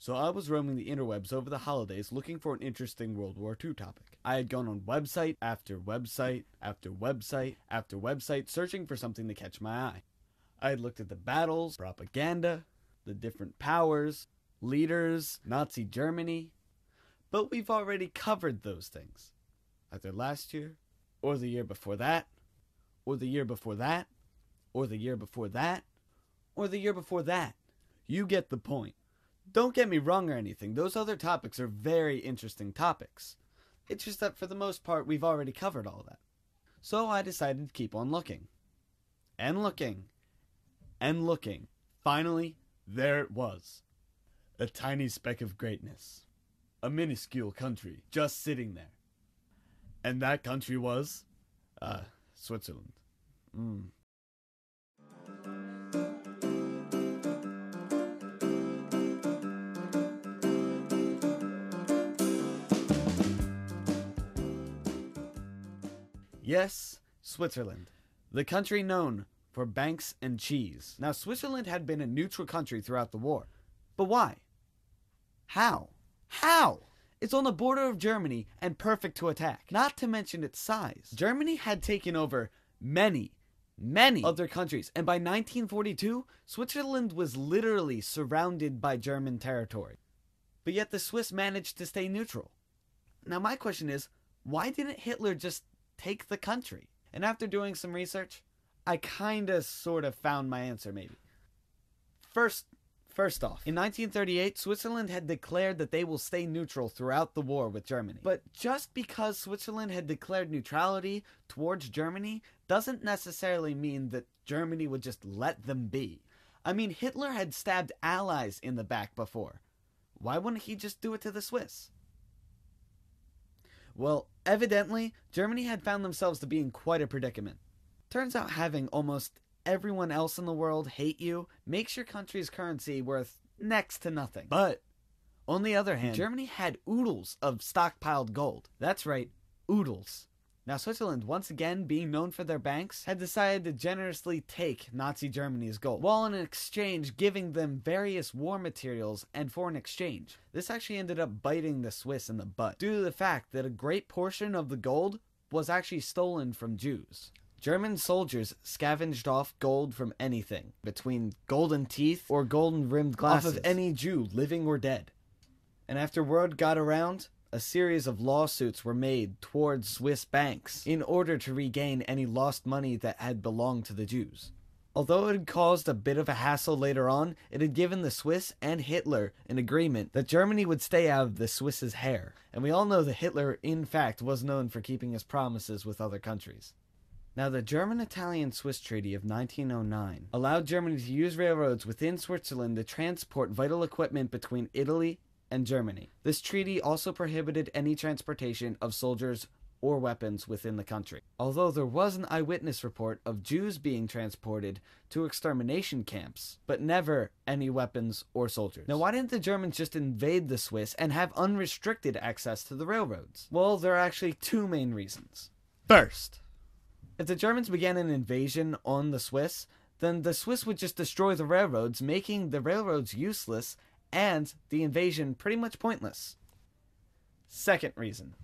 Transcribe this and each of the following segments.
So I was roaming the interwebs over the holidays looking for an interesting World War II topic. I had gone on website after website after website after website searching for something to catch my eye. I had looked at the battles, propaganda, the different powers, leaders, Nazi Germany, but we've already covered those things. Either last year, or the year before that, or the year before that, or the year before that, or the year before that. You get the point. Don't get me wrong or anything, those other topics are very interesting topics. It's just that for the most part, we've already covered all that. So I decided to keep on looking. And looking. And looking. Finally, there it was. A tiny speck of greatness. A minuscule country, just sitting there. And that country was, Switzerland. Yes, Switzerland. The country known for banks and cheese. Now, Switzerland had been a neutral country throughout the war. But why? How? It's on the border of Germany and perfect to attack. Not to mention its size. Germany had taken over many other countries. And by 1942, Switzerland was literally surrounded by German territory. But yet the Swiss managed to stay neutral. Now my question is, why didn't Hitler just take the country? And after doing some research, I sort of found my answer maybe. First off, in 1938, Switzerland had declared that they will stay neutral throughout the war with Germany. But just because Switzerland had declared neutrality towards Germany doesn't necessarily mean that Germany would just let them be. I mean, Hitler had stabbed allies in the back before. Why wouldn't he just do it to the Swiss? Well, evidently, Germany had found themselves to be in quite a predicament. Turns out having almost everyone else in the world hate you makes your country's currency worth next to nothing. But, on the other hand, Germany had oodles of stockpiled gold. That's right, oodles. Now Switzerland, once again being known for their banks, had decided to generously take Nazi Germany's gold, while in exchange giving them various war materials and foreign exchange. This actually ended up biting the Swiss in the butt, due to the fact that a great portion of the gold was actually stolen from Jews. German soldiers scavenged off gold from anything, between golden teeth or golden-rimmed glasses, off of any Jew, living or dead. And after word got around, a series of lawsuits were made towards Swiss banks in order to regain any lost money that had belonged to the Jews. Although it had caused a bit of a hassle later on, it had given the Swiss and Hitler an agreement that Germany would stay out of the Swiss's hair. And we all know that Hitler, in fact, was known for keeping his promises with other countries. Now, the German-Italian-Swiss Treaty of 1909 allowed Germany to use railroads within Switzerland to transport vital equipment between Italy and Germany. This treaty also prohibited any transportation of soldiers or weapons within the country. Although there was an eyewitness report of Jews being transported to extermination camps, but never any weapons or soldiers. Now, why didn't the Germans just invade the Swiss and have unrestricted access to the railroads? Well, there are actually two main reasons. First, if the Germans began an invasion on the Swiss, then the Swiss would just destroy the railroads, making the railroads useless and the invasion pretty much pointless. Second reason.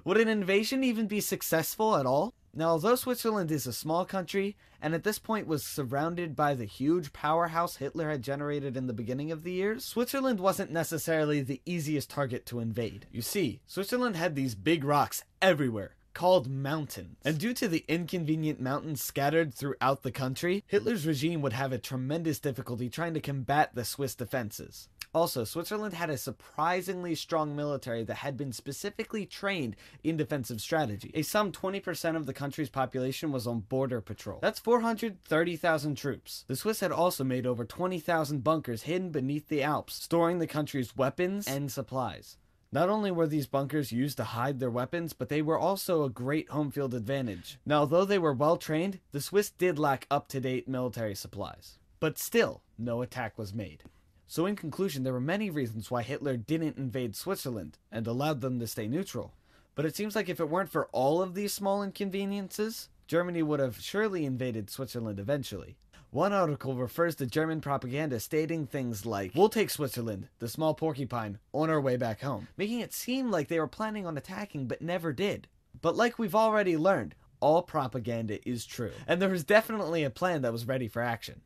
Would an invasion even be successful at all? Now, although Switzerland is a small country, and at this point was surrounded by the huge powerhouse Hitler had generated in the beginning of the years, Switzerland wasn't necessarily the easiest target to invade. You see, Switzerland had these big rocks everywhere, called mountains. And due to the inconvenient mountains scattered throughout the country, Hitler's regime would have a tremendous difficulty trying to combat the Swiss defenses. Also, Switzerland had a surprisingly strong military that had been specifically trained in defensive strategy. Some 20% of the country's population was on border patrol. That's 430,000 troops. The Swiss had also made over 20,000 bunkers hidden beneath the Alps, storing the country's weapons and supplies. Not only were these bunkers used to hide their weapons, but they were also a great home field advantage. Now, although they were well trained, the Swiss did lack up-to-date military supplies. But still, no attack was made. So in conclusion, there were many reasons why Hitler didn't invade Switzerland and allowed them to stay neutral. But it seems like if it weren't for all of these small inconveniences, Germany would have surely invaded Switzerland eventually. One article refers to German propaganda stating things like, "We'll take Switzerland, the small porcupine, on our way back home," making it seem like they were planning on attacking but never did. But like we've already learned, all propaganda is true, and there was definitely a plan that was ready for action.